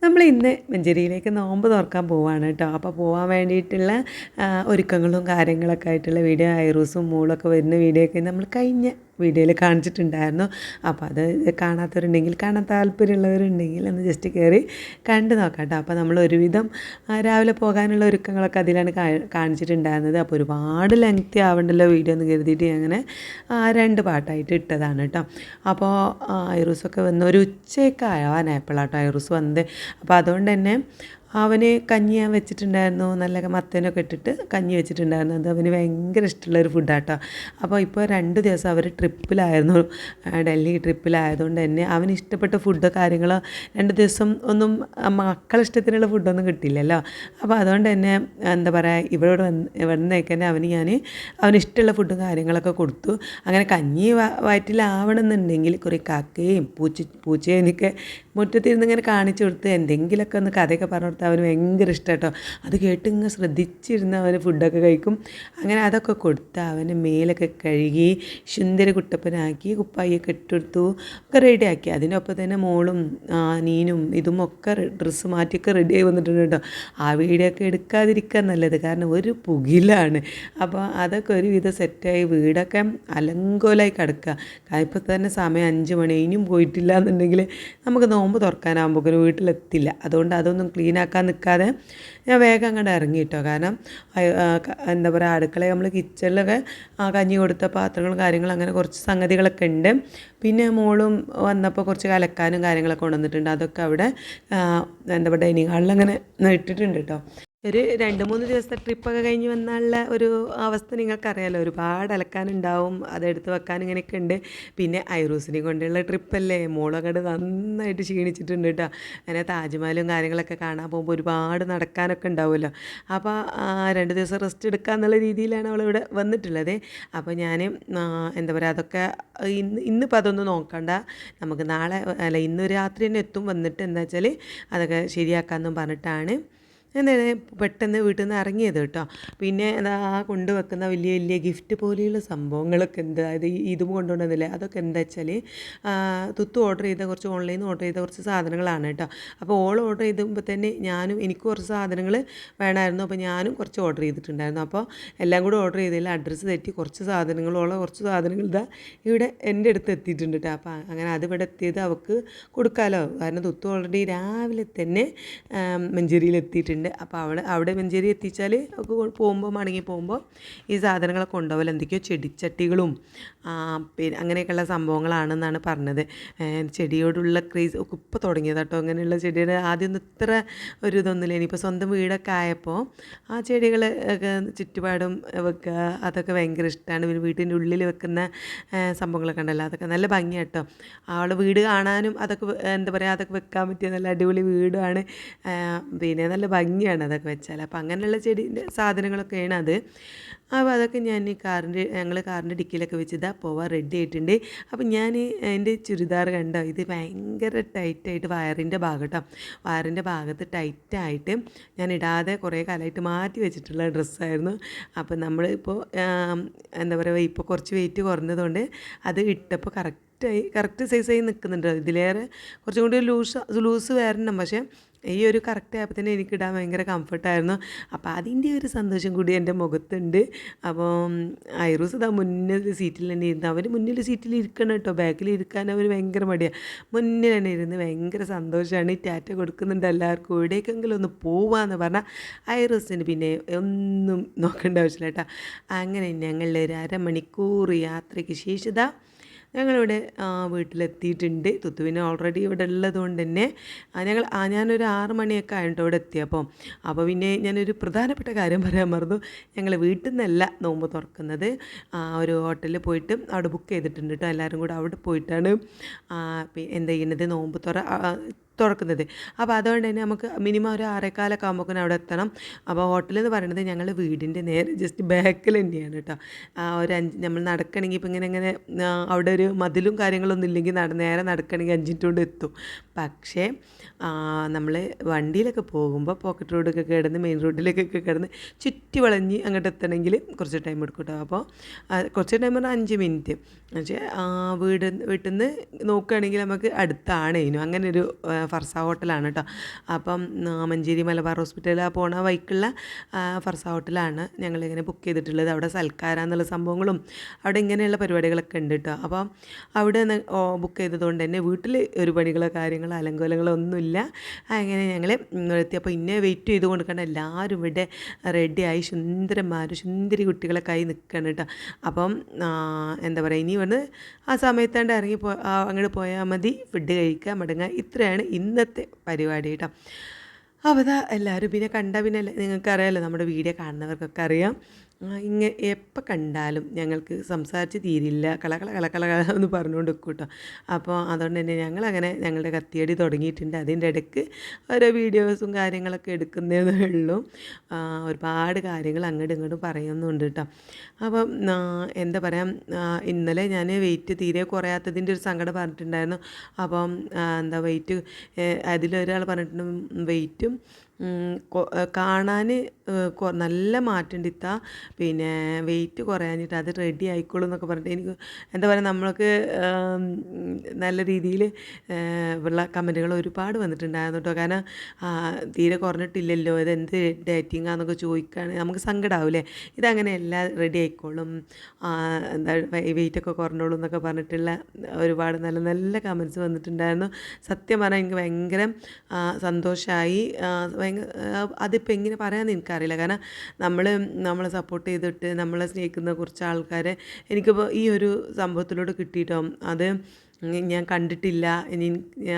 നമ്മൾ ഇന്ന് മഞ്ചേരിയിലേക്ക് നോമ്പ് തുറക്കാൻ പോവാണ് കേട്ടോ. അപ്പോൾ പോകാൻ വേണ്ടിയിട്ടുള്ള ഒരുക്കങ്ങളും കാര്യങ്ങളൊക്കെ ആയിട്ടുള്ള വീഡിയോ ഐറൂസും മൂളൊക്കെ വരുന്ന വീഡിയോ ഒക്കെ നമ്മൾ കഴിഞ്ഞ വീഡിയോയിൽ കാണിച്ചിട്ടുണ്ടായിരുന്നു. അപ്പോൾ അത് കാണാത്തവരുണ്ടെങ്കിൽ കാണാൻ താല്പര്യമുള്ളവരുണ്ടെങ്കിൽ ഒന്ന് ജസ്റ്റ് കയറി കണ്ടു നോക്കാം കേട്ടോ. അപ്പോൾ നമ്മൾ ഒരുവിധം രാവിലെ പോകാനുള്ള ഒരുക്കങ്ങളൊക്കെ അതിലാണ് കാണിച്ചിട്ടുണ്ടായിരുന്നത്. അപ്പോൾ ഒരുപാട് ലെങ്തി ആവണ്ടല്ലോ വീഡിയോ എന്ന് കരുതിയിട്ട് അങ്ങനെ 2 പാട്ടായിട്ട് ഇട്ടതാണ് കേട്ടോ. അപ്പോൾ ഐറൂസൊക്കെ വന്ന് ഒരു ഉച്ചയൊക്കെ ആവാനായപ്പോഴാട്ടോ ഐറൂസ് വന്നത്. അപ്പോൾ അതുകൊണ്ട് തന്നെ അവന് കഞ്ഞി ഞാൻ വെച്ചിട്ടുണ്ടായിരുന്നു, നല്ല മത്തനൊക്കെ ഇട്ടിട്ട് കഞ്ഞി വെച്ചിട്ടുണ്ടായിരുന്നു. അത് അവന് ഭയങ്കര ഇഷ്ടമുള്ളൊരു ഫുഡാട്ടോ. അപ്പോൾ ഇപ്പോൾ 2 ദിവസം അവർ ട്രിപ്പിലായിരുന്നു, ഡൽഹി ട്രിപ്പിലായതുകൊണ്ട് തന്നെ അവന് ഇഷ്ടപ്പെട്ട ഫുഡ് കാര്യങ്ങൾ 2 ദിവസം ഒന്നും മക്കളിഷ്ടത്തിനുള്ള ഫുഡൊന്നും കിട്ടില്ലല്ലോ. അപ്പോൾ അതുകൊണ്ട് തന്നെ എന്താ പറയുക, ഇവിടെ നിന്നേക്കന്നെ അവന് ഇഷ്ടമുള്ള ഫുഡും കാര്യങ്ങളൊക്കെ കൊടുത്തു. അങ്ങനെ കഞ്ഞി വയറ്റിലാവണമെന്നുണ്ടെങ്കിൽ കുറേ കാക്കയും പൂച്ചേനൊക്കെ മുറ്റത്തിരുന്ന് ഇങ്ങനെ കാണിച്ചു കൊടുത്ത് എന്തെങ്കിലുമൊക്കെ ഒന്ന് കഥയൊക്കെ പറഞ്ഞു കൊടുത്ത് അവന് ഭയങ്കര ഇഷ്ടം കേട്ടോ. അത് കേട്ട് ഇങ്ങനെ ശ്രദ്ധിച്ചിരുന്ന് അവന് ഫുഡൊക്കെ കഴിക്കും. അങ്ങനെ അതൊക്കെ കൊടുത്ത് അവന് മേലൊക്കെ കഴുകി സുന്ദര കുട്ടപ്പനാക്കി കുപ്പായിയൊക്കെ ഇട്ടെടുത്തു, ഒക്കെ റെഡിയാക്കി. അതിനൊപ്പം തന്നെ മോളും നീനും ഇതുമൊക്കെ ഡ്രസ്സ് മാറ്റിയൊക്കെ റെഡിയായി വന്നിട്ടുണ്ട് കേട്ടോ. ആ വീഡിയോ ഒക്കെ എടുക്കാതിരിക്കാൻ നല്ലത്, കാരണം ഒരു പുകിലാണ്. അപ്പോൾ അതൊക്കെ ഒരുവിധം സെറ്റായി വീടൊക്കെ അലങ്കോലായി കിടക്കുക. ഇപ്പോൾ തന്നെ സമയം 5 മണി, ഇനിയും പോയിട്ടില്ല എന്നുണ്ടെങ്കിൽ നമുക്ക് നോമ്പ് തുറക്കാനാകുമ്പോൾ വീട്ടിലെത്തില്ല. അതുകൊണ്ട് അതൊന്നും ക്ലീനാക്കാൻ നിൽക്കാതെ ഞാൻ വേഗം അങ്ങോട്ട് ഇറങ്ങി കേട്ടോ. കാരണം എന്താ പറയുക, അടുക്കളയിൽ നമ്മൾ കിച്ചണിലൊക്കെ കഞ്ഞി കൊടുത്ത പാത്രങ്ങളും കാര്യങ്ങളും അങ്ങനെ കുറച്ച് സംഗതികളൊക്കെ ഉണ്ട്. പിന്നെ മോളും വന്നപ്പോൾ കുറച്ച് കലക്കാനും കാര്യങ്ങളൊക്കെ കൊണ്ടുവന്നിട്ടുണ്ട്. അതൊക്കെ അവിടെ എന്താ പറയുക ഡൈനിങ് ഹാളിൽ അങ്ങനെ ഇട്ടിട്ടുണ്ട് കേട്ടോ. ഒരു 2-3 ദിവസത്തെ ട്രിപ്പൊക്കെ കഴിഞ്ഞ് വന്നുള്ള ഒരു അവസ്ഥ നിങ്ങൾക്കറിയാമല്ലോ. ഒരുപാട് അലക്കാനുണ്ടാവും, അതെടുത്ത് വെക്കാൻ ഇങ്ങനെയൊക്കെ ഉണ്ട്. പിന്നെ ഐറൂസിനെയും കൊണ്ടുള്ള ട്രിപ്പല്ലേ, മോളങ്ങോട്ട് നന്നായിട്ട് ക്ഷീണിച്ചിട്ടുണ്ട് കേട്ടോ. അങ്ങനെ താജ്മഹലും കാര്യങ്ങളൊക്കെ കാണാൻ പോകുമ്പോൾ ഒരുപാട് നടക്കാനൊക്കെ ഉണ്ടാവുമല്ലോ. അപ്പോൾ 2 ദിവസം റെസ്റ്റ് എടുക്കാന്നുള്ള രീതിയിലാണ് അവളിവിടെ വന്നിട്ടുള്ളത്. അപ്പോൾ ഞാൻ എന്താ പറയുക, അതൊക്കെ ഇന്നിപ്പോൾ അതൊന്നും നോക്കണ്ട, നമുക്ക് നാളെ ഇന്ന് രാത്രി തന്നെ എത്തും. വന്നിട്ട് എന്താ വെച്ചാൽ അതൊക്കെ ശരിയാക്കാമെന്നും പറഞ്ഞിട്ടാണ് എന്താണ് പെട്ടെന്ന് വീട്ടിൽ നിന്ന് ഇറങ്ങിയത് കേട്ടോ. പിന്നെ എന്താ കൊണ്ടുവെക്കുന്ന വലിയ വലിയ ഗിഫ്റ്റ് പോലെയുള്ള സംഭവങ്ങളൊക്കെ എന്താ, അതായത് ഇതും കൊണ്ടുവന്നില്ലേ, അതൊക്കെ എന്താ വെച്ചാൽ തുത്തു ഓർഡർ ചെയ്ത കുറച്ച് ഓൺലൈനിൽ നിന്ന് ഓർഡർ ചെയ്ത കുറച്ച് സാധനങ്ങളാണ് കേട്ടോ. അപ്പോൾ ഓർഡർ ചെയ്തുമ്പോൾ തന്നെ എനിക്ക് കുറച്ച് സാധനങ്ങൾ വേണമായിരുന്നു. അപ്പോൾ ഞാനും കുറച്ച് ഓർഡർ ചെയ്തിട്ടുണ്ടായിരുന്നു. അപ്പോൾ എല്ലാം കൂടെ ഓർഡർ ചെയ്തതിൽ അഡ്രസ്സ് തെറ്റി കുറച്ച് സാധനങ്ങൾ ഇതാ ഇവിടെ എൻ്റെ അടുത്ത് എത്തിയിട്ടുണ്ട് കേട്ടോ. അപ്പോൾ അങ്ങനെ അത് ഇവിടെ എത്തിയത് അവൾക്ക് കൊടുക്കാമല്ലോ, കാരണം തുത്തു ഓൾറെഡി രാവിലെ തന്നെ മഞ്ചേരിയിൽ എത്തിയിട്ടുണ്ട്. അപ്പോൾ അവിടെ മഞ്ചേരി എത്തിച്ചാൽ പോകുമ്പോൾ മടങ്ങി പോകുമ്പോൾ ഈ സാധനങ്ങളൊക്കെ കൊണ്ടുപോകല, എന്തൊക്കെയോ ചെടിച്ചട്ടികളും പിന്നെ അങ്ങനെയൊക്കെയുള്ള സംഭവങ്ങളാണെന്നാണ് പറഞ്ഞത്. ചെടിയോടുള്ള ക്രേസ് ഒക്കെ ഇപ്പോൾ തുടങ്ങിയത് കേട്ടോ. അങ്ങനെയുള്ള ചെടിയുടെ ആദ്യമൊന്നും ഇത്ര ഒരു ഇതൊന്നുമില്ല. ഇനിയിപ്പോൾ സ്വന്തം വീടൊക്കെ ആയപ്പോൾ ആ ചെടികൾ ഒക്കെ ചുറ്റുപാടും വെക്കുക, അതൊക്കെ ഭയങ്കര ഇഷ്ടമാണ്. പിന്നെ വീട്ടിൻ്റെ ഉള്ളിൽ വെക്കുന്ന സംഭവങ്ങളൊക്കെ ഉണ്ടല്ലോ, അതൊക്കെ നല്ല ഭംഗിയാണ് കേട്ടോ. അവളുടെ വീട് കാണാനും അതൊക്കെ എന്താ പറയുക, അതൊക്കെ വെക്കാൻ പറ്റിയ നല്ല അടിപൊളി വീടാണ്. പിന്നെ നല്ല ഭംഗിയാണ് അതൊക്കെ വെച്ചാൽ. അപ്പോൾ അങ്ങനെയുള്ള ചെടീൻ്റെ സാധനങ്ങളൊക്കെയാണ് അത്. അപ്പോൾ അതൊക്കെ ഞങ്ങൾ കാറിൻ്റെ ഡിക്കിയിലൊക്കെ വെച്ച് ഇതാ പോവാൻ റെഡി ആയിട്ടുണ്ട്. അപ്പോൾ ഞാൻ എൻ്റെ ചുരിദാർ കണ്ടോ, ഇത് ഭയങ്കര ടൈറ്റായിട്ട് വയറിൻ്റെ ഭാഗം കേട്ടോ, വയറിൻ്റെ ഭാഗത്ത് ടൈറ്റായിട്ട് ഞാൻ ഇടാതെ കുറേ കാലമായിട്ട് മാറ്റി വെച്ചിട്ടുള്ള ഡ്രസ്സായിരുന്നു. അപ്പോൾ നമ്മളിപ്പോൾ എന്താ പറയുക, ഇപ്പോൾ കുറച്ച് വെയിറ്റ് കുറഞ്ഞതുകൊണ്ട് അത് ഇട്ടപ്പോൾ കറക്റ്റ് സൈസായി നിൽക്കുന്നുണ്ട്. ഇതിലേറെ കുറച്ചും കൂടി ലൂസ് വരണം, പക്ഷേ ഈ ഒരു കറക്റ്റ് ആയപ്പോൾ തന്നെ എനിക്കിടാൻ ഭയങ്കര കംഫർട്ടായിരുന്നു. അപ്പോൾ അതിൻ്റെ ഒരു സന്തോഷം കൂടി എൻ്റെ മുഖത്തുണ്ട്. അപ്പോൾ ഐറൂസ് ഇതാ മുന്നിൽ സീറ്റിൽ തന്നെ ഇരുന്ന്, അവർ മുന്നിൽ സീറ്റിൽ ഇരിക്കണം കേട്ടോ, ബാക്കിൽ ഇരിക്കാൻ അവർ ഭയങ്കര മടിയാണ്. മുന്നിൽ തന്നെ ഇരുന്ന് ഭയങ്കര സന്തോഷമാണ്. ടാറ്റ കൊടുക്കുന്നുണ്ട് എല്ലാവർക്കും, എവിടേക്കെങ്കിലും ഒന്ന് പോവാന്ന് പറഞ്ഞാൽ ഐറൂസിന് പിന്നെ ഒന്നും നോക്കേണ്ട ആവശ്യമില്ല കേട്ടോ. അങ്ങനെ ഞങ്ങളുടെ ഒരു 1/2 മണിക്കൂർ യാത്രയ്ക്ക് ശേഷം ഞങ്ങളിവിടെ വീട്ടിലെത്തിയിട്ടുണ്ട്. തുത്തുവിനെ ഓൾറെഡി ഇവിടെ ഉള്ളതുകൊണ്ട് തന്നെ ഞാനൊരു 6 മണിയൊക്കെ ആയിട്ടോ ഇവിടെ എത്തിയപ്പോൾ. അപ്പോൾ പിന്നെ ഞാനൊരു പ്രധാനപ്പെട്ട കാര്യം പറയാൻ മറന്നു. ഞങ്ങൾ വീട്ടിൽ നിന്നല്ല നോമ്പ് തുറക്കുന്നത്, ഒരു ഹോട്ടലിൽ പോയിട്ട് അവിടെ ബുക്ക് ചെയ്തിട്ടുണ്ട് കേട്ടോ. എല്ലാവരും കൂടെ അവിടെ പോയിട്ടാണ് എന്താ ചെയ്യുന്നത്, നോമ്പ് തുറക്കുന്നത്. അപ്പോൾ അതുകൊണ്ട് തന്നെ നമുക്ക് മിനിമം ഒരു 6:15 ആകുമ്പോഴേക്കും അവിടെ എത്തണം. അപ്പോൾ ഹോട്ടലെന്ന് പറയുന്നത് ഞങ്ങൾ വീടിൻ്റെ നേരെ ജസ്റ്റ് ബാക്കിൽ തന്നെയാണ് കേട്ടോ. നമ്മൾ നടക്കണമെങ്കിൽ ഇപ്പോൾ ഇങ്ങനെ അവിടെ ഒരു മതിലും കാര്യങ്ങളൊന്നും ഇല്ലെങ്കിൽ നേരെ നടക്കണമെങ്കിൽ 5 മിനിറ്റ് കൊണ്ട് എത്തും. പക്ഷേ നമ്മൾ വണ്ടിയിലൊക്കെ പോകുമ്പോൾ പോക്കറ്റ് റോഡൊക്കെ കിടന്ന് മെയിൻ റോഡിലേക്കൊക്കെ കിടന്ന് ചുറ്റി വളഞ്ഞ് അങ്ങോട്ട് എത്തണമെങ്കിൽ കുറച്ച് ടൈം എടുക്കും കേട്ടോ. അപ്പോൾ കുറച്ച് ടൈം പറഞ്ഞാൽ 5 മിനിറ്റ്. പക്ഷേ വീട്ടിൽ നിന്ന് നോക്കുകയാണെങ്കിൽ നമുക്ക് അടുത്താണ് ഇതിനും അങ്ങനെ ഒരു ഫർസ ഹോട്ടലാണ് കേട്ടോ. അപ്പം മഞ്ചേരി മലബാർ ഹോസ്പിറ്റലിൽ പോണ വഴിക്കുള്ള ഫർസ ഹോട്ടലാണ് ഞങ്ങളിങ്ങനെ ബുക്ക് ചെയ്തിട്ടുള്ളത്. അവിടെ സൽക്കാരം എന്നുള്ള സംഭവങ്ങളും അവിടെ ഇങ്ങനെയുള്ള പരിപാടികളൊക്കെ ഉണ്ട് കേട്ടോ. അപ്പം അവിടെ ബുക്ക് ചെയ്തതുകൊണ്ട് തന്നെ വീട്ടിൽ ഒരു പണികളോ കാര്യങ്ങളോ അലങ്കോലങ്ങളോ ഒന്നുമില്ല. അങ്ങനെ ഞങ്ങൾ എത്തി. അപ്പോൾ ഇന്നെ വെയിറ്റ് ചെയ്ത് കൊടുക്കേണ്ട എല്ലാവരും ഇവിടെ റെഡിയായി സുന്ദരി കുട്ടികളൊക്കെ ആയി നിൽക്കണം കേട്ടോ. അപ്പം എന്താ പറയുക, ഇനി വന്ന് ആ സമയത്താണ്ട് അങ്ങോട്ട് പോയാൽ മതി, ഫുഡ് കഴിക്കുക, മടങ്ങുക. ഇത്രയാണ് ഇന്നത്തെ പരിപാടി കേട്ടോ. അപ്പോൾ അതാ എല്ലാവരും പിന്നെ പിന്നെ നിങ്ങൾക്കറിയാമല്ലോ, നമ്മുടെ വീഡിയോ കാണുന്നവർക്കൊക്കെ അറിയാം, എപ്പോൾ കണ്ടാലും ഞങ്ങൾക്ക് സംസാരിച്ച് തീരില്ല, കള എന്ന് പറഞ്ഞുകൊണ്ട് വെക്കും കേട്ടോ. അപ്പോൾ അതുകൊണ്ട് തന്നെ ഞങ്ങളങ്ങനെ ഞങ്ങളുടെ കത്തിയടി തുടങ്ങിയിട്ടുണ്ട്. അതിൻ്റെ ഇടയ്ക്ക് ഓരോ വീഡിയോസും കാര്യങ്ങളൊക്കെ എടുക്കുന്നതേ ഉള്ളൂ. ഒരുപാട് കാര്യങ്ങൾ അങ്ങോട്ടും ഇങ്ങോട്ടും പറയുന്നുണ്ട് കേട്ടോ. അപ്പം എന്താ പറയുക, ഇന്നലെ ഞാൻ വെയിറ്റ് തീരെ കുറയാത്തതിൻ്റെ ഒരു സങ്കടം പറഞ്ഞിട്ടുണ്ടായിരുന്നു. അപ്പം എന്താ വെയിറ്റ് അതിലൊരാൾ പറഞ്ഞിട്ടുണ്ട് വെയിറ്റും കാണാൻ നല്ല മാറ്റമുണ്ട് ഇത്ത, പിന്നെ വെയിറ്റ് കുറയാഞ്ഞിട്ട് അത് റെഡി ആയിക്കോളും എന്നൊക്കെ പറഞ്ഞിട്ട് എനിക്ക് എന്താ പറയുക, നമ്മൾക്ക് നല്ല രീതിയിൽ ഉള്ള കമൻറ്റുകൾ ഒരുപാട് വന്നിട്ടുണ്ടായിരുന്നു കേട്ടോ. കാരണം തീരെ കുറഞ്ഞിട്ടില്ലല്ലോ, ഇതെന്ത് ഡേറ്റിങ്ങാന്നൊക്കെ ചോദിക്കുകയാണെങ്കിൽ നമുക്ക് സങ്കടമാവില്ലേ. ഇതങ്ങനെയല്ല, റെഡി ആയിക്കോളും, എന്താ വെയിറ്റൊക്കെ കുറഞ്ഞോളൂ എന്നൊക്കെ പറഞ്ഞിട്ടുള്ള ഒരുപാട് നല്ല നല്ല കമൻറ്റ്സ് വന്നിട്ടുണ്ടായിരുന്നു. സത്യം പറഞ്ഞാൽ എനിക്ക് ഭയങ്കര സന്തോഷമായി. അതിപ്പോൾ എങ്ങനെ പറയാമെന്ന് എനിക്കറിയില്ല. കാരണം നമ്മളെ സപ്പോർട്ട് ചെയ്തിട്ട് നമ്മളെ സ്നേഹിക്കുന്ന കുറച്ച് ആൾക്കാരെ എനിക്കിപ്പോൾ ഈ ഒരു സംഭവത്തിലൂടെ കിട്ടിയിട്ടോ. അത് ഞാൻ കണ്ടിട്ടില്ല,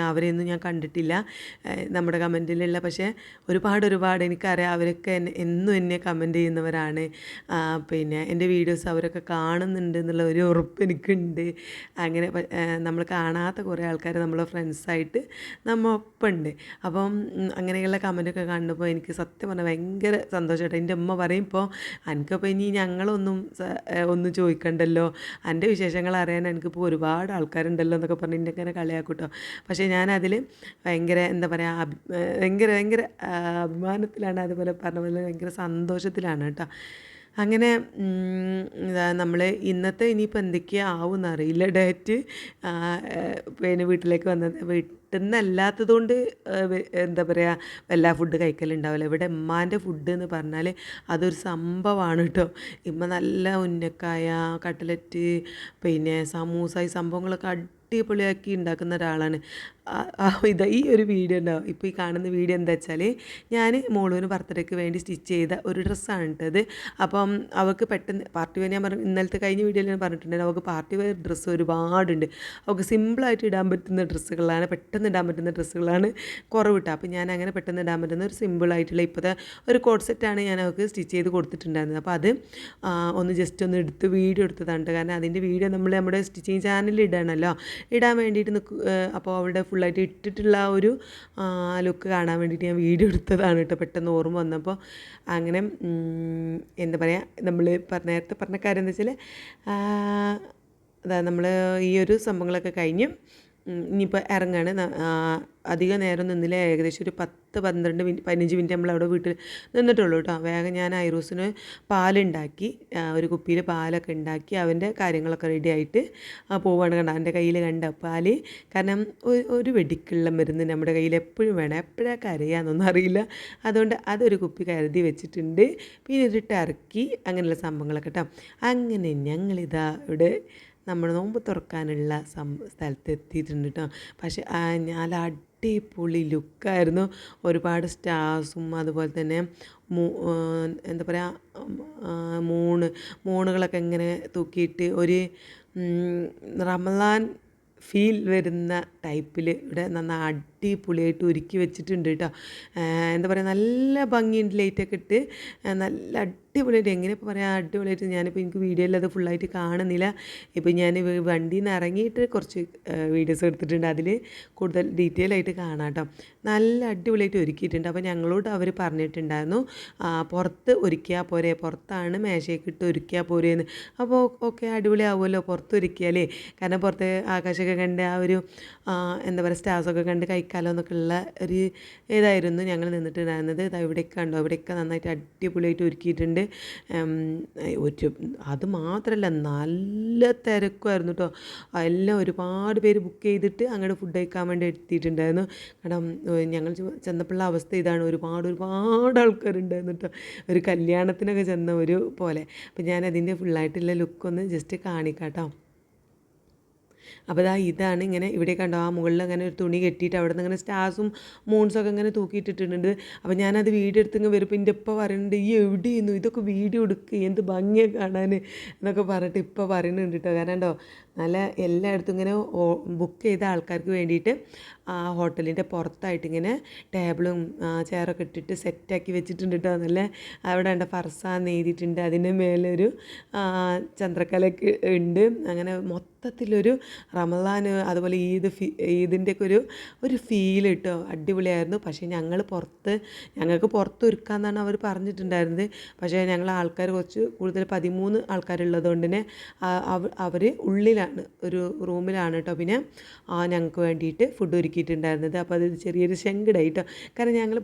അവരെയൊന്നും ഞാൻ കണ്ടിട്ടില്ല നമ്മുടെ കമൻറ്റിലുള്ള. പക്ഷേ ഒരുപാട് എനിക്കറിയാം, അവരൊക്കെ എന്നും എന്നെ കമൻറ്റ് ചെയ്യുന്നവരാണ്. പിന്നെ എൻ്റെ വീഡിയോസ് അവരൊക്കെ കാണുന്നുണ്ട് എന്നുള്ള ഒരു ഉറപ്പ് എനിക്കുണ്ട്. അങ്ങനെ നമ്മൾ കാണാത്ത കുറേ ആൾക്കാർ നമ്മളെ ഫ്രണ്ട്സായിട്ട് നമ്മൾ ഒപ്പമുണ്ട്. അപ്പം അങ്ങനെയുള്ള കമൻറ്റൊക്കെ കാണുമ്പോൾ എനിക്ക് സത്യം പറഞ്ഞാൽ ഭയങ്കര സന്തോഷമായിട്ട്. എൻ്റെ അമ്മ പറയും, ഇപ്പോൾ എനിക്കിപ്പോൾ ഇനി ഒന്നും ചോദിക്കണ്ടല്ലോ, എൻ്റെ വിശേഷങ്ങൾ അറിയാൻ എനിക്കിപ്പോൾ ഒരുപാട് ആൾക്കാരുണ്ടല്ലോ എന്നൊക്കെ പറഞ്ഞ് എൻ്റെ ഇങ്ങനെ കളിയാക്കും കേട്ടോ. പക്ഷേ ഞാനതിൽ ഭയങ്കര എന്താ പറയുക, ഭയങ്കര അഭിമാനത്തിലാണ്, അതുപോലെ പറഞ്ഞ പോലെ ഭയങ്കര സന്തോഷത്തിലാണ് കേട്ടോ. അങ്ങനെ നമ്മൾ ഇന്നത്തെ ഇനിയിപ്പോൾ എന്തൊക്കെയാവും എന്നറിയില്ല ഡേറ്റ്. പിന്നെ വീട്ടിലേക്ക് വീട്ടിൽ നിന്നല്ലാത്തത് കൊണ്ട് എന്താ പറയുക, എല്ലാ ഫുഡ് കഴിക്കലുണ്ടാവില്ല. ഇവിടെ ഉമ്മാൻ്റെ ഫുഡ് എന്ന് പറഞ്ഞാൽ അതൊരു സംഭവമാണ് കേട്ടോ. ഇമ്മ നല്ല ഉന്നക്കായ, കട്ട്ലറ്റ്, പിന്നെ സമൂസ, ഈ സംഭവങ്ങളൊക്കെ അടിപൊളിയാക്കി ഉണ്ടാക്കുന്ന ഒരാളാണ്. ഈ ഒരു വീഡിയോ ഉണ്ടാവും, ഇപ്പോൾ ഈ കാണുന്ന വീഡിയോ എന്താ വെച്ചാൽ, ഞാൻ മോളുവിന് ബർത്ത്ഡേക്ക് വേണ്ടി സ്റ്റിച്ച് ചെയ്ത ഒരു ഡ്രസ്സാണ് ഇട്ടത്. അപ്പം അവൾക്ക് പെട്ടെന്ന് പാർട്ടി വെയർ, ഞാൻ ഇന്നലത്തെ കഴിഞ്ഞ വീഡിയോയിൽ ഞാൻ പറഞ്ഞിട്ടുണ്ടായിരുന്നു, അവൾക്ക് പാർട്ടി വെയർ ഡ്രസ്സ് ഒരുപാടുണ്ട്. അവൾക്ക് സിമ്പിളായിട്ട് ഇടാൻ പറ്റുന്ന ഡ്രസ്സുകളാണ്, പെട്ടെന്ന് ഇടാൻ പറ്റുന്ന ഡ്രസ്സുകളാണ് കുറവിട്ടത്. അപ്പോൾ ഞാൻ അങ്ങനെ പെട്ടെന്ന് ഇടാൻ പറ്റുന്ന ഒരു സിമ്പിളായിട്ടുള്ള ഇപ്പോഴത്തെ ഒരു കോഡ് സെറ്റാണ് ഞാൻ അവൾക്ക് സ്റ്റിച്ച് ചെയ്ത് കൊടുത്തിട്ടുണ്ടായിരുന്നത്. അപ്പോൾ അത് ജസ്റ്റ് ഒന്ന് എടുത്ത് വീഡിയോ എടുത്തതാണ്. കാരണം അതിൻ്റെ വീഡിയോ നമ്മുടെ സ്റ്റിച്ചിങ് ചാനലിൽ ഇടണമല്ലോ, ഇടാൻ വേണ്ടിയിട്ട് അപ്പോൾ അവളുടെ ഫുള്ളായിട്ട് ഇട്ടിട്ടുള്ള ആ ഒരു ലുക്ക് കാണാൻ വേണ്ടിയിട്ട് ഞാൻ വീഡിയോ എടുത്തതാണ് കേട്ടോ. പെട്ടെന്ന് ഓർമ്മ വന്നപ്പോൾ അങ്ങനെ എന്താ പറയുക, നമ്മൾ നേരത്തെ പറഞ്ഞ കാര്യം എന്താ വെച്ചാൽ, നമ്മൾ ഈ ഒരു സംഭവങ്ങളൊക്കെ കഴിഞ്ഞ് ഇനിയിപ്പോൾ ഇറങ്ങാണ്. അധികം നേരം നിന്നില്ല, ഏകദേശം ഒരു 10-12 മിനിറ്റ് 15 മിനിറ്റ് നമ്മളവിടെ വീട്ടിൽ നിന്നിട്ടുള്ളൂ കേട്ടോ. വേഗം ഞാൻ ഐറൂസിന് പാലുണ്ടാക്കി, ഒരു കുപ്പിയിൽ പാലൊക്കെ ഉണ്ടാക്കി അവൻ്റെ കാര്യങ്ങളൊക്കെ റെഡി ആയിട്ട് പോവുകയാണ്. കണ്ട എൻ്റെ കയ്യിൽ കണ്ട പാല്, കാരണം ഒരു വെടിക്കുള്ള മരുന്ന് നമ്മുടെ കയ്യിൽ എപ്പോഴും വേണം, എപ്പോഴൊക്കെ അറിയാമെന്നൊന്നും അറിയില്ല. അതുകൊണ്ട് അതൊരു കുപ്പി കരുതി വെച്ചിട്ടുണ്ട്. പിന്നെ ഇതിട്ട് ഇറക്കി അങ്ങനെയുള്ള സംഭവങ്ങളൊക്കെ കേട്ടോ. അങ്ങനെ ഞങ്ങളിതാ ഇവിടെ നമ്മൾ നോമ്പ് തുറക്കാനുള്ള സ്ഥലത്ത് എത്തിയിട്ടുണ്ട് കേട്ടോ. പക്ഷേ ഞാൻ അടിപൊളി ലുക്കായിരുന്നു. ഒരുപാട് സ്റ്റാർസും അതുപോലെ തന്നെ എന്താ പറയുക, മൂണുകളൊക്കെ ഇങ്ങനെ തൂക്കിയിട്ട് ഒരു റമളാൻ ഫീൽ വരുന്ന ടൈപ്പിൽ ഇവിടെ അടിപൊളിയായിട്ട് ഒരുക്കി വെച്ചിട്ടുണ്ട് കേട്ടോ. എന്താ പറയുക, നല്ല ഭംഗിയുണ്ട്, ലൈറ്റൊക്കെ ഇട്ട് നല്ല അടിപൊളിയായിട്ട്. എങ്ങനെ ഇപ്പോൾ പറയാം, അടിപൊളിയായിട്ട്. ഞാനിപ്പോൾ എനിക്ക് വീഡിയോയിൽ അത് ഫുള്ളായിട്ട് കാണുന്നില്ല. ഇപ്പോൾ ഞാൻ വണ്ടിയിൽ നിന്ന് ഇറങ്ങിയിട്ട് കുറച്ച് വീഡിയോസ് എടുത്തിട്ടുണ്ട്, അതിൽ കൂടുതൽ ഡീറ്റെയിൽ ആയിട്ട് കാണാം കേട്ടോ. നല്ല അടിപൊളിയായിട്ട് ഒരുക്കിയിട്ടുണ്ട്. അപ്പോൾ ഞങ്ങളോട് അവർ പറഞ്ഞിട്ടുണ്ടായിരുന്നു, പുറത്ത് ഒരുക്കിയാൽ പോരെ, പുറത്താണ് മേശയ്ക്ക് ഇട്ട് ഒരുക്കിയാൽ പോരെയെന്ന്. അപ്പോൾ ഓക്കെ, അടിപൊളിയാവുമല്ലോ പുറത്ത് ഒരുക്കിയാലേ, കാരണം പുറത്ത് ആകാശമൊക്കെ കണ്ട് ആ ഒരു എന്താ പറയുക സ്റ്റാർസൊക്കെ കണ്ട് കഴിക്കാമല്ലോ എന്നൊക്കെ ഉള്ള ഒരു ഇതായിരുന്നു ഞങ്ങൾ നിന്നിട്ടുണ്ടായിരുന്നത്. ഇതാ ഇവിടെയൊക്കെ കണ്ടോ, ഇവിടെയൊക്കെ നന്നായിട്ട് അടിപൊളിയായിട്ട് ഒരുക്കിയിട്ടുണ്ട്. ഒരു അത് മാത്രമല്ല നല്ല തിരക്കുമായിരുന്നു കേട്ടോ. എല്ലാം ഒരുപാട് പേര് ബുക്ക് ചെയ്തിട്ട് അങ്ങോട്ട് ഫുഡ് കഴിക്കാൻ വേണ്ടി എത്തിയിട്ടുണ്ടായിരുന്നു. കാരണം ഞങ്ങൾ ചെന്നപ്പോഴുള്ള അവസ്ഥ ഇതാണ്, ഒരുപാട് ആൾക്കാരുണ്ടായിരുന്നു കേട്ടോ. ഒരു കല്യാണത്തിനൊക്കെ ചെന്ന ഒരു പോലെ. അപ്പോൾ ഞാൻ അതിൻ്റെ ഫുള്ളായിട്ടുള്ള ലുക്കൊന്ന് ജസ്റ്റ് കാണിക്കാം കേട്ടോ. അപ്പോൾ ഇതാണ് ഇങ്ങനെ ഇവിടെ കണ്ടോ, ആ മുകളിൽ അങ്ങനെ ഒരു തുണി കെട്ടിയിട്ട് അവിടെ നിന്ന് ഇങ്ങനെ സ്റ്റാർസും മൂൺസൊക്കെ ഇങ്ങനെ തൂക്കിയിട്ടിട്ടുണ്ട്. അപ്പോൾ ഞാനത് വീഡിയോ എടുത്തിങ്ങ് വരുമ്പോൾ എൻ്റെ ഇപ്പം പറയുന്നുണ്ട്, ഈ എവിടെയിരുന്നു ഇതൊക്കെ വീഡിയോ എടുക്കുക, എന്ത് ഭംഗിയെ കാണാൻ എന്നൊക്കെ പറഞ്ഞിട്ട് ഇപ്പോൾ പറയുന്നുണ്ട് കേട്ടോ. കാരണം കേട്ടോ നല്ല എല്ലായിടത്തും ഇങ്ങനെ ബുക്ക് ചെയ്ത ആൾക്കാർക്ക് വേണ്ടിയിട്ട് ആ ഹോട്ടലിൻ്റെ പുറത്തായിട്ട് ഇങ്ങനെ ടേബിളും ചെയറൊക്കെ ഇട്ടിട്ട് സെറ്റാക്കി വെച്ചിട്ടുണ്ട് കേട്ടോ. നല്ല അവിടെ ഉണ്ട് ഫർസാന്ന് എഴുതിയിട്ടുണ്ട്, അതിൻ്റെ മേലൊരു ചന്ദ്രക്കലയൊക്കെ ഉണ്ട്. അങ്ങനെ മൊത്തത്തിലൊരു റമദാൻ അതുപോലെ ഈദിൻ്റെയൊക്കെ ഒരു ഫീൽ കേട്ടോ. അടിപൊളിയായിരുന്നു. പക്ഷേ ഞങ്ങൾക്ക് പുറത്ത് ഒരുക്കാമെന്നാണ് അവർ പറഞ്ഞിട്ടുണ്ടായിരുന്നത്. പക്ഷേ ഞങ്ങൾ ആൾക്കാർ കുറച്ച് കൂടുതൽ 13 ആൾക്കാരുള്ളതുകൊണ്ട് തന്നെ അവർ ഉള്ളിലാണ് ഒരു റൂമിലാണ് കേട്ടോ പിന്നെ ഞങ്ങൾക്ക് വേണ്ടിയിട്ട് ഫുഡ് ഒരുക്കിയിട്ടുണ്ടായിരുന്നത്. അപ്പോൾ അത് ചെറിയൊരു ശങ്കടായി കേട്ടോ. കാരണം ഞങ്ങൾ